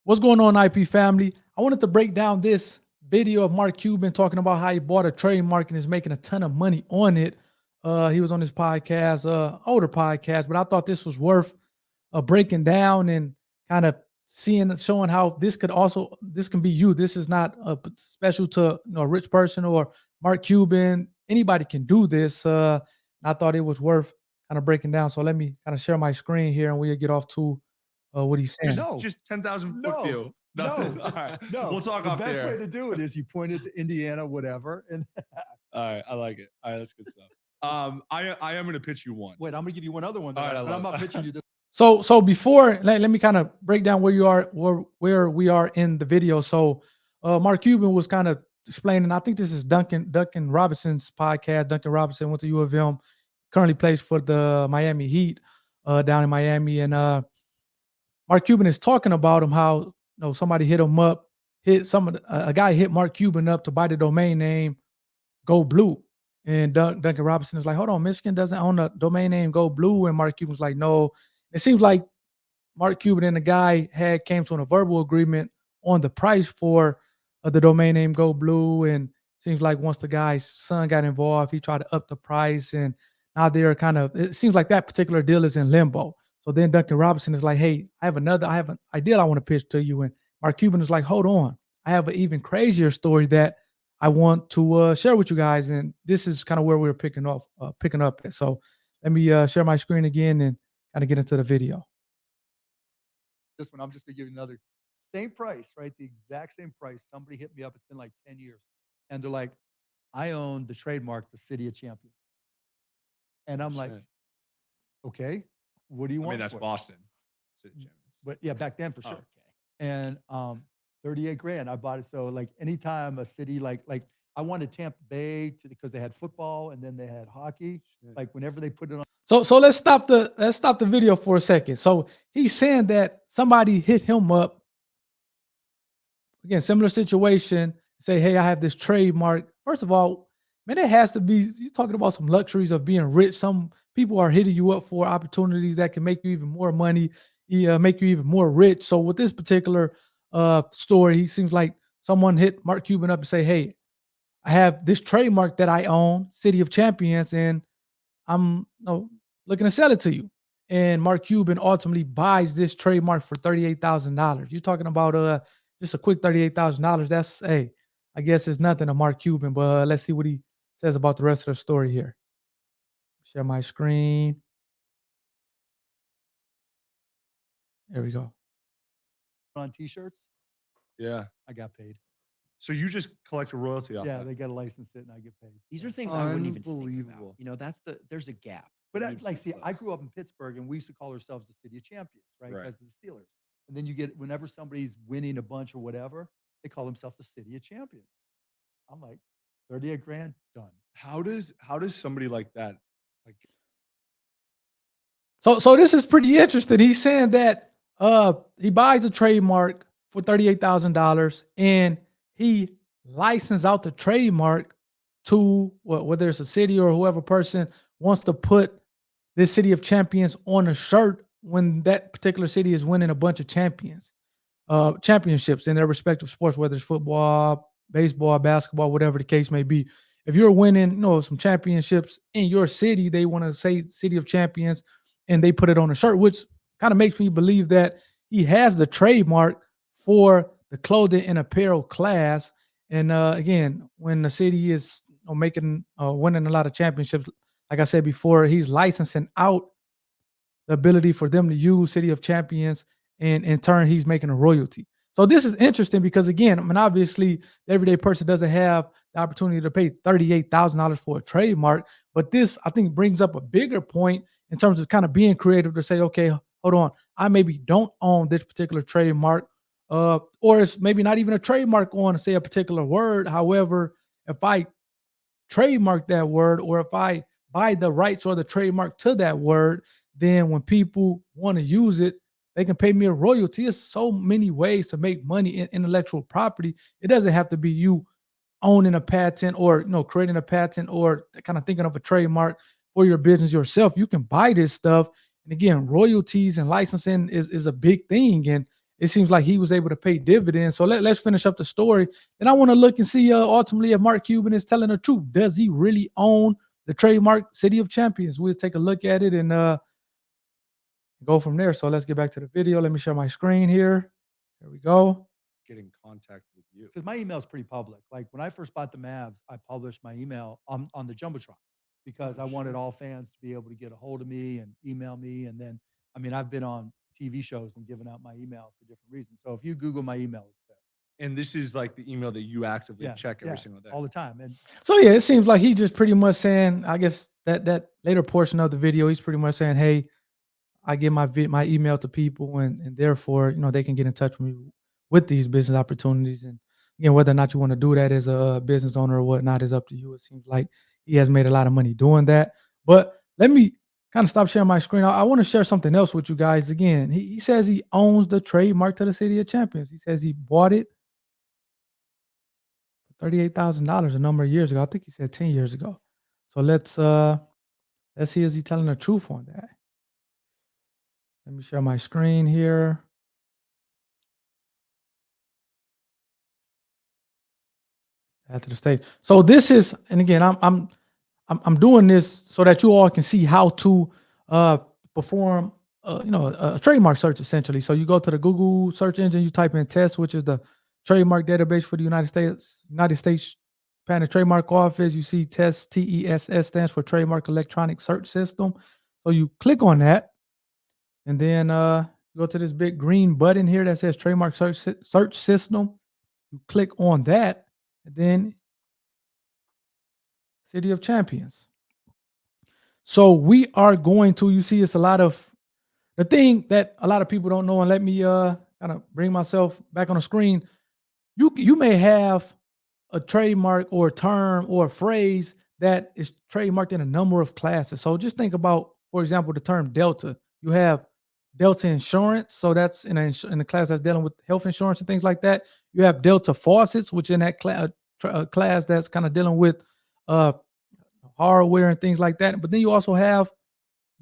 What's going on, IP family? I wanted to break down this video of Mark Cuban talking about how he bought a trademark and is making a ton of money on it. He was on his podcast, older podcast, but I thought this was worth breaking down and kind of showing how this can be you. This is not special to a rich person or Mark Cuban. Anybody can do this. I thought it was worth kind of breaking down. So let me kind of share my screen here and we'll get off to what he's saying. Just 10,000 foot view. No, All right. no. We'll talk the off best there. way to do it is you point it to Indiana, whatever. And All right, I like it. All right, that's good stuff. I am going to pitch you one. wait, I'm gonna give you one other one. All right, but I'm not pitching you this. So before let me kind of break down where we are in the video. So Mark Cuban was kind of explaining. I think this is Duncan Robinson's podcast. Duncan Robinson went to U of M, currently plays for the Miami Heat down in Miami, and Mark Cuban is talking about him how somebody hit him up, a guy hit Mark Cuban up to buy the domain name Go Blue. And Duncan Robinson is like, hold on, Michigan doesn't own the domain name Go Blue. And Mark Cuban's like, no. It seems like Mark Cuban and the guy came to a verbal agreement on the price for the domain name Go Blue. And seems like once the guy's son got involved, he tried to up the price. And now it seems like that particular deal is in limbo. So then Duncan Robinson is like, hey, I have an idea I want to pitch to you. And Mark Cuban is like, hold on. I have an even crazier story that I want to share with you guys. And this is kind of where we're picking up at. So let me share my screen again and kind of get into the video. This one, I'm just gonna give you another same price, right? The exact same price. Somebody hit me up. It's been like 10 years. And they're like, I own the trademark, the City of Champions. And I'm like, okay, what do you want? I mean, that's Boston. But yeah, back then for sure. Okay. And 38 grand. I bought it. So like anytime a city like I wanted Tampa Bay because they had football and then they had hockey. Like whenever they put it on. So let's stop the video for a second. So he's saying that somebody hit him up. Again, similar situation. Say, hey, I have this trademark. First of all, man, it has to be. You're talking about some luxuries of being rich. Some people are hitting you up for opportunities that can make you even more money, make you even more rich. So with this particular story, he seems like someone hit Mark Cuban up and say, hey, I have this trademark that I own, City of Champions, and I'm looking to sell it to you. And Mark Cuban ultimately buys this trademark for $38,000. You're talking about just a quick $38,000. That's, hey, I guess it's nothing to Mark Cuban, but let's see what he says about the rest of the story here. Share my screen. There we go. On t-shirts. Yeah. I got paid. So you just collect a royalty off Yeah, that? they got to license it and I get paid. These are things I wouldn't even think about. Unbelievable. There's a gap. But that needs to be see, I closed. grew up in Pittsburgh and we used to call ourselves the City of Champions, right? Right. Because of the Steelers. And then you get, whenever somebody's winning a bunch or whatever, they call themselves the City of Champions. I'm like, 38 grand, done. How does somebody like that So this is pretty interesting. He's saying that he buys a trademark for $38,000 and he licensed out the trademark to whether it's a city or whoever person wants to put this City of Champions on a shirt when that particular city is winning a bunch of championships in their respective sports, whether it's football, baseball, basketball, whatever the case may be. If you're winning, some championships in your city, they want to say City of Champions and they put it on a shirt, which kind of makes me believe that he has the trademark for the clothing and apparel class. And again, when the city is winning a lot of championships, like I said before, he's licensing out the ability for them to use City of Champions, and in turn, he's making a royalty. So this is interesting because, again, I mean, obviously, the everyday person doesn't have the opportunity to pay $38,000 for a trademark, but this, I think, brings up a bigger point in terms of kind of being creative to say, okay, hold on, I maybe don't own this particular trademark, or it's maybe not even a trademark on, say, a particular word. However, if I trademark that word, or if I buy the rights or the trademark to that word, then when people want to use it, they can pay me a royalty. There's so many ways to make money in intellectual property. It doesn't have to be you owning a patent or creating a patent or kind of thinking of a trademark for your business yourself. You can buy this stuff. And again, royalties and licensing is a big thing. And it seems like he was able to pay dividends. So let's finish up the story. And I want to look and see ultimately if Mark Cuban is telling the truth. Does he really own the trademark City of Champions? We'll take a look at it and go from there. So let's get back to the video. Let me share my screen here. There we go. Get in contact with you. Because my email is pretty public. Like when I first bought the Mavs, I published my email on the Jumbotron because I wanted all fans to be able to get a hold of me and email me. And then, I mean, I've been on TV shows and given out my email for different reasons. So if you Google my email, it's there. And this is like the email that you actively check every single day. All the time. And so yeah, it seems like he's just pretty much saying, I guess that later portion of the video, he's pretty much saying, hey, I give my email to people and therefore, they can get in touch with me with these business opportunities. And again, whether or not you want to do that as a business owner or whatnot is up to you. It seems like he has made a lot of money doing that. But let me kind of stop sharing my screen. I want to share something else with you guys. Again, he says he owns the trademark to the City of Champions. He says he bought it for $38,000 a number of years ago. I think he said 10 years ago. So let's see, is he telling the truth on that? Let me share my screen here. After the stage. So this is, and again, I'm doing this so that you all can see how to perform, a trademark search essentially. So you go to the Google search engine, you type in TESS, which is the trademark database for the United States Patent and Trademark Office. You see TESS, TESS stands for Trademark Electronic Search System. So you click on that, and then go to this big green button here that says Trademark Search System. You click on that. And then City of Champions. So we are going to, you see, it's a lot of the thing that a lot of people don't know. And let me kind of bring myself back on the screen. You may have a trademark or a term or a phrase that is trademarked in a number of classes. So just think about, for example, the term Delta. You have Delta Insurance. So that's in a class that's dealing with health insurance and things like that. You have Delta Faucets, which in that class that's kind of dealing with hardware and things like that. But then you also have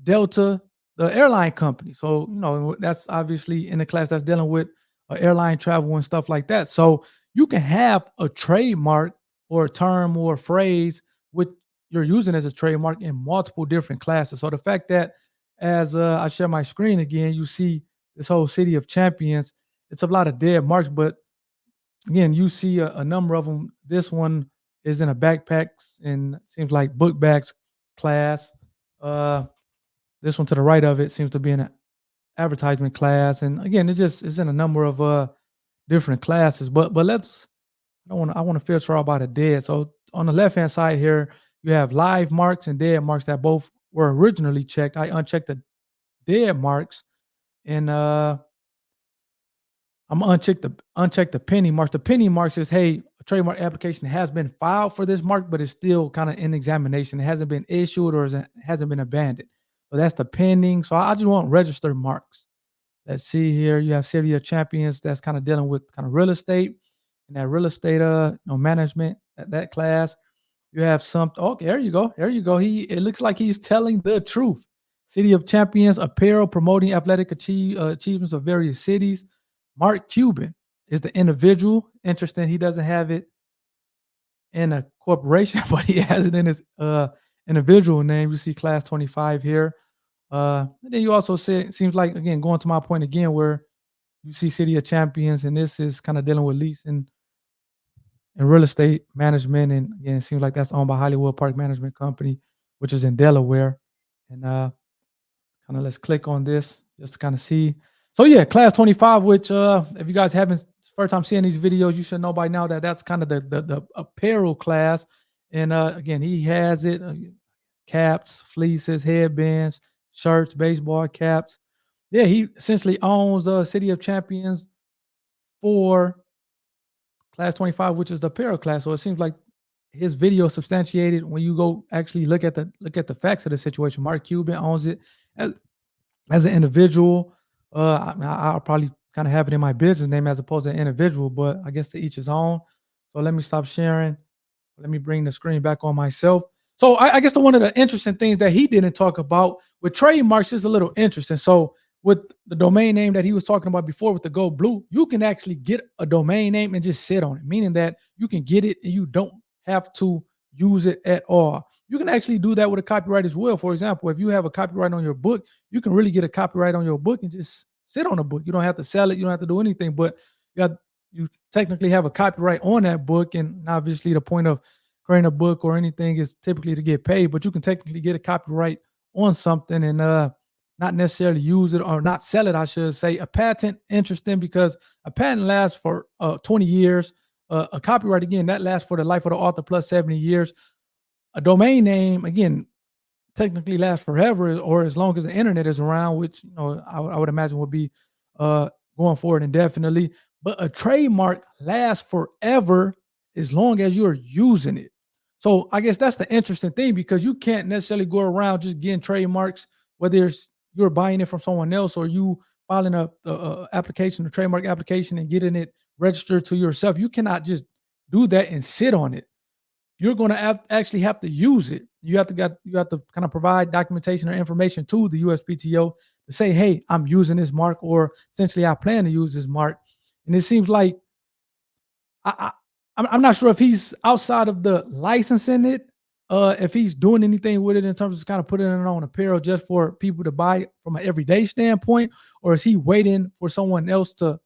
Delta, the airline company. So, that's obviously in the class that's dealing with airline travel and stuff like that. So you can have a trademark or a term or a phrase which you're using as a trademark in multiple different classes. So the fact that as I share my screen again, you see this whole City of Champions, it's a lot of dead marks, but again, you see a number of them. This one is in a backpacks and seems like book bags class. This one to the right of it seems to be in an advertisement class. And again, it's in a number of different classes. But I want to filter out by the dead. So on the left hand side here, you have live marks and dead marks that both were originally checked. I unchecked the dead marks, and I'm uncheck the pending marks. The pending marks is, hey, a trademark application has been filed for this mark, but it's still kind of in examination. It hasn't been issued or hasn't been abandoned. So that's the pending. So I just want registered marks. Let's see here. You have City of Champions that's kind of dealing with kind of real estate and that real estate management, that class. You have some. Oh, there you go. There you go. It looks like he's telling the truth. City of Champions, apparel promoting athletic achievements of various cities. Mark Cuban is the individual. Interesting. He doesn't have it in a corporation, but he has it in his individual name. You see class 25 here. And then you also see, it seems like, again, going to my point again, where you see City of Champions, and this is kind of dealing with leasing and real estate management. And again, it seems like that's owned by Hollywood Park Management Company, which is in Delaware. And kind of let's click on this just to kind of see. So yeah, class 25, which if you guys haven't first time seeing these videos, you should know by now that that's kind of the apparel class. And again, he has it, caps, fleeces, headbands, shirts, baseball caps. Yeah, he essentially owns the City of Champions for class 25, which is the apparel class. So it seems like his video substantiated when you go actually look at the facts of the situation. Mark Cuban owns it as an individual. I'll probably kind of have it in my business name as opposed to an individual, but I guess to each his own. So let me stop sharing. Let me bring the screen back on myself. So I guess one of the interesting things that he didn't talk about with trademarks is a little interesting. So with the domain name that he was talking about before with the Go Blue, you can actually get a domain name and just sit on it, meaning that you can get it and you don't have to use it at all. You can actually do that with a copyright as well. For example, if you have a copyright on your book, you can really get a copyright on your book and just sit on a book. You don't have to sell it. You don't have to do anything, but you technically have a copyright on that book. And obviously the point of creating a book or anything is typically to get paid, but you can technically get a copyright on something and not necessarily use it or not sell it, I should say. A patent, interesting, because a patent lasts for 20 years. A copyright, again, that lasts for the life of the author plus 70 years. A domain name, again, technically lasts forever or as long as the internet is around, which I would imagine would be going forward indefinitely. But a trademark lasts forever as long as you're using it. So I guess that's the interesting thing, because you can't necessarily go around just getting trademarks, whether it's you're buying it from someone else or you filing a application, a trademark application, and getting it registered to yourself. You cannot just do that and sit on it. You're going to actually have to use it. You have to kind of provide documentation or information to the USPTO to say, hey, I'm using this mark, or essentially I plan to use this mark. And it seems like I'm not sure if he's outside of the licensing it, if he's doing anything with it in terms of kind of putting it on apparel just for people to buy from an everyday standpoint, or is he waiting for someone else to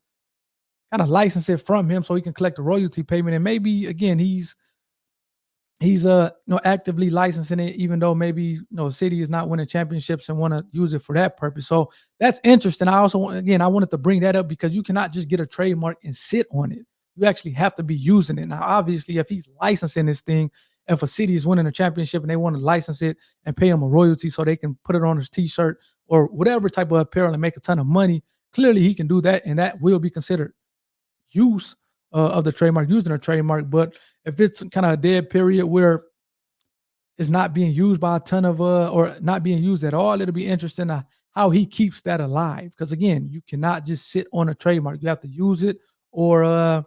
kind of license it from him so he can collect a royalty payment? And maybe again, he's actively licensing it, even though maybe city is not winning championships and want to use it for that purpose. So that's interesting. I also I wanted to bring that up because you cannot just get a trademark and sit on it. You actually have to be using it. Now, obviously, if he's licensing this thing, if a city is winning a championship and they want to license it and pay him a royalty so they can put it on his t-shirt or whatever type of apparel and make a ton of money, clearly he can do that, and that will be considered use of the trademark, using a trademark. But if it's kind of a dead period where it's not being used by a ton of or not being used at all, it'll be interesting how he keeps that alive. Because again, you cannot just sit on a trademark. You have to use it or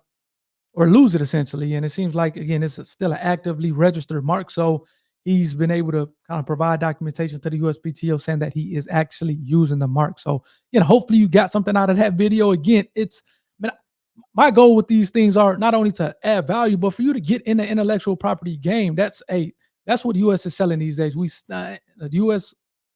lose it, essentially. And it seems like, again, it's still an actively registered mark. So he's been able to kind of provide documentation to the USPTO saying that he is actually using the mark. So, hopefully you got something out of that video. Again, my goal with these things are not only to add value, but for you to get in the intellectual property game. That's what the U.S. is selling these days. The U.S.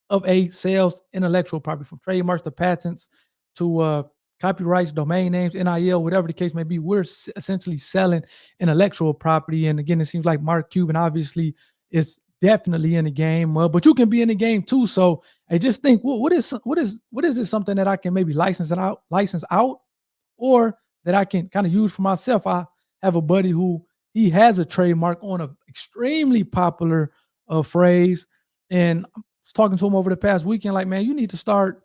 of A sells intellectual property, from trademarks to patents to copyrights, domain names, NIL, whatever the case may be. We're essentially selling intellectual property. And again, it seems like Mark Cuban obviously is definitely in the game, but you can be in the game too. So I just think, what is it, something that I can maybe license out, or that I can kind of use for myself? I have a buddy who he has a trademark on an extremely popular phrase, and I was talking to him over the past weekend, like, man, you need to start,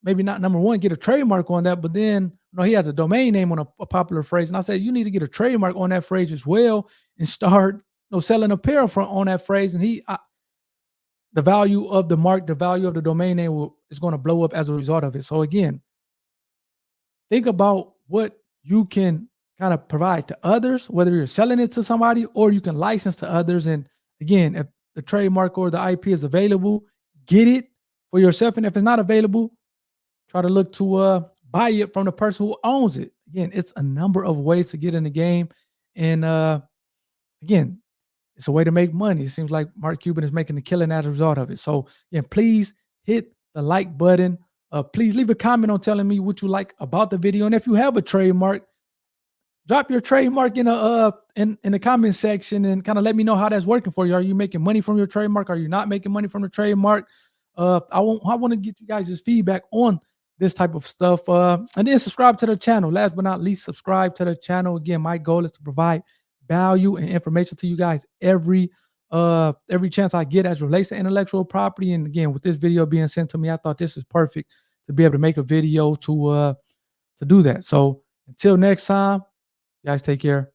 maybe not number one, get a trademark on that, but then he has a domain name on a popular phrase, and I said, you need to get a trademark on that phrase as well and start selling apparel on that phrase. And the value of the mark, the value of the domain name is going to blow up as a result of it. So again, think about what you can kind of provide to others, whether you're selling it to somebody or you can license to others. And again, if the trademark or the IP is available, get it for yourself. And if it's not available, try to look to buy it from the person who owns it. Again, it's a number of ways to get in the game. And again, it's a way to make money. It seems like Mark Cuban is making a killing as a result of it. So again, please hit the like button. Please leave a comment on telling me what you like about the video. And if you have a trademark, drop your trademark in the comment section and kind of let me know how that's working for you. Are you making money from your trademark? Are you not making money from the trademark? I want to get you guys' feedback on this type of stuff. And then subscribe to the channel. Last but not least, subscribe to the channel. Again, my goal is to provide value and information to you guys every chance I get as relates to intellectual property. And again, with this video being sent to me, I thought this is perfect to be able to make a video to do that. So until next time, guys, take care.